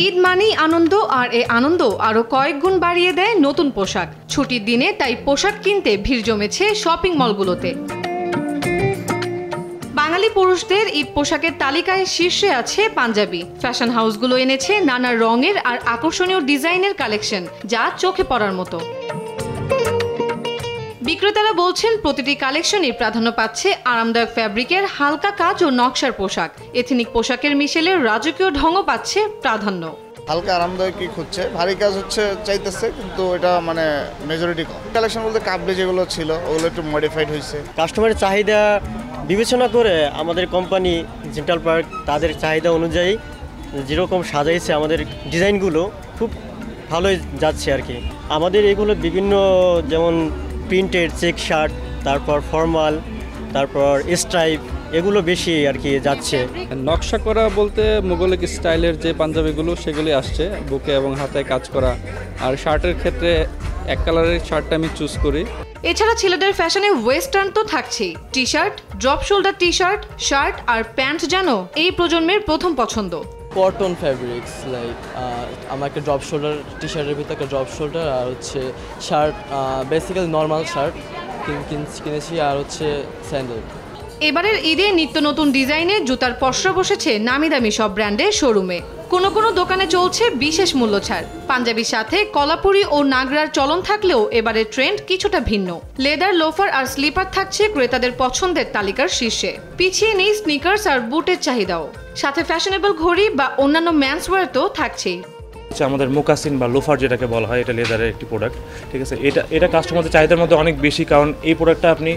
ঈদ মানেই আনন্দ, আর এই আনন্দ আরো কয়েক গুণ বাড়িয়ে দেয় নতুন পোশাক। ছুটির দিনে তাই পোশাক কিনতে ভিড় জমেছে শপিং মলগুলোতে। বাঙালি পুরুষদের ঈদ পোশাকের তালিকায় শীর্ষে আছে পাঞ্জাবি। ফ্যাশন হাউসগুলো এনেছে নানা রঙের আর আকর্ষণীয় ডিজাইনের কালেকশন, যা চোখে পড়ার মতো। বিক্রেতারা বলছেন প্রতিটি কালেকশনই প্রাধান্য পাচ্ছে আরামদায়ক ফ্যাব্রিকের হালকা কাজ ও নকশার পোশাক। এথনিক পোশাকের মিশেলে রাজকীয় ঢংও পাচ্ছে প্রাধান্য। হালকা আরামদায়ক কি খুঁজছে, ভারী কাজ হচ্ছে চাইতেছে, কিন্তু এটা মানে মেজরিটি কম। কালেকশন বলতে কাপড়ে যেগুলো ছিল ওগুলো একটু মডিফাইড হয়েছে। কাস্টমারের চাহিদা বিবেচনা করে আমাদের কোম্পানি জেন্টাল পার্ক তাদের চাহিদা অনুযায়ী যেরকম সাজাইছে আমাদের ডিজাইনগুলো খুব ভালোই যাচ্ছে আর কি। আমাদের এগুলো বিভিন্ন যেমন প্রিন্টেড চেক শার্ট, তারপর ফর্মাল, তারপর স্ট্রাইপ, এগুলো বেশি আর কি যাচ্ছে। নকশা করা বলতে মোগলিক স্টাইলের যে পাঞ্জাবিগুলো সেগুলি আসছে, বুকে এবং হাতে কাজ করা। আর শার্টের ক্ষেত্রে এক কালারের শার্টটা আমি চুজ করি। এছাড়া ছেলেদের ফ্যাশনে ওয়েস্টার্ন তো থাকছেই। T shirt, drop shoulder T shirt, shirt আর প্যান্ট যেন এই প্রজন্মের প্রথম পছন্দ। কটন ফ্যাব্রিক্স লাইক আমার একটা ড্রপ শোল্ডার টি শার্টের ভিতরে একটা ড্রপ শোল্ডার, আর হচ্ছে শার্ট বেসিক্যালি নর্মাল শার্ট কিনেছি, আর হচ্ছে স্যান্ডেল। এবারের ঈদে নিত্য নতুন ডিজাইনের জুতার পসরা বসেছে নামি দামি সব ব্র্যান্ডের শোরুমে। কোনো কোনো দোকানে চলছে বিশেষ মূল্য ছাড়। পাঞ্জাবির সাথে কলাপুরি ও নাগরার চলন থাকলেও এবারের ট্রেন্ড কিছুটা ভিন্ন। লেদার, লোফার আর স্লিপার থাকছে ক্রেতাদের পছন্দের তালিকার শীর্ষে। পিছিয়ে নেই স্নিকার্স আর বুটের চাহিদাও। সাথে ফ্যাশনেবল ঘড়ি বা অন্যান্য ম্যান্সওয়্যার তো থাকছেই। আমাদের মোকাসিন বা লোফার যেটাকে বলা হয়, এটা লেদারের একটি প্রোডাক্ট। ঠিক আছে, এটা কাস্টমারদের চাহিদার মধ্যে অনেক বেশি, কারণ এই প্রোডাক্টটা আপনি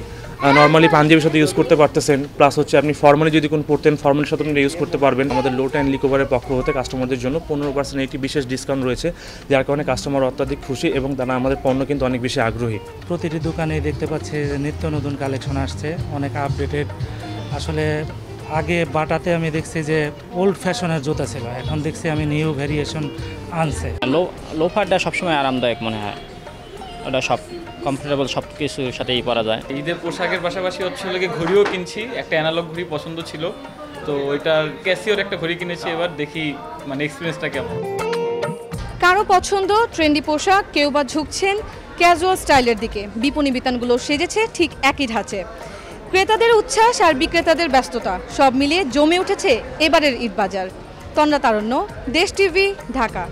নর্মালি পাঞ্জাবির সাথে ইউজ করতে পারতেছেন, প্লাস হচ্ছে আপনি ফর্মালি যদি কোনো পড়তেন ফর্মালের সাথে আপনি ইউজ করতে পারবেন। আমাদের লোট অ্যান্ড লিকোভারের পক্ষ হতে কাস্টমারদের জন্য 15% একটি বিশেষ ডিসকাউন্ট রয়েছে, যার কারণে কাস্টমার অত্যাধিক খুশি এবং তারা আমাদের পণ্য কিন্তু অনেক বেশি আগ্রহী। প্রতিটি দোকানে দেখতে পাচ্ছি নিত্য নতুন কালেকশন আসছে, অনেক আপডেটেড। আসলে আগে বাটাতে আমি দেখছি যে ওল্ড ফ্যাশনের জুতা ছিল, এখন দেখছি আমি নিউ ভ্যারিয়েশন আনছে। লোফারটা সবসময় আরামদায়ক মনে হয়, ওটা সব কমফোর্টেবল, সব কিছুর সাথেই পরা যায়। ঈদের পোশাকের পাশাপাশি হচ্ছে ঘড়িও কিনছি। একটা অ্যানালগ ঘড়ি পছন্দ ছিল, তো ওইটার ক্যাসিওর একটা ঘড়ি কিনেছি। এবার দেখি মানে এক্সপিরিয়েন্সটা কেমন। কারো পছন্দ ট্রেন্ডি পোশাক, কেউ বা ঝুঁকছেন ক্যাজুয়াল স্টাইলের দিকে। বিপণী বিতানগুলো সেজেছে ঠিক একই ধাঁচে। ক্রেতাদের উচ্ছ্বাস আর বিক্রেতাদের ব্যস্ততা সব মিলিয়ে জমে উঠেছে এবারের ঈদ বাজার। তন্দ্রা তারণ্য, দেশ টিভি, ঢাকা।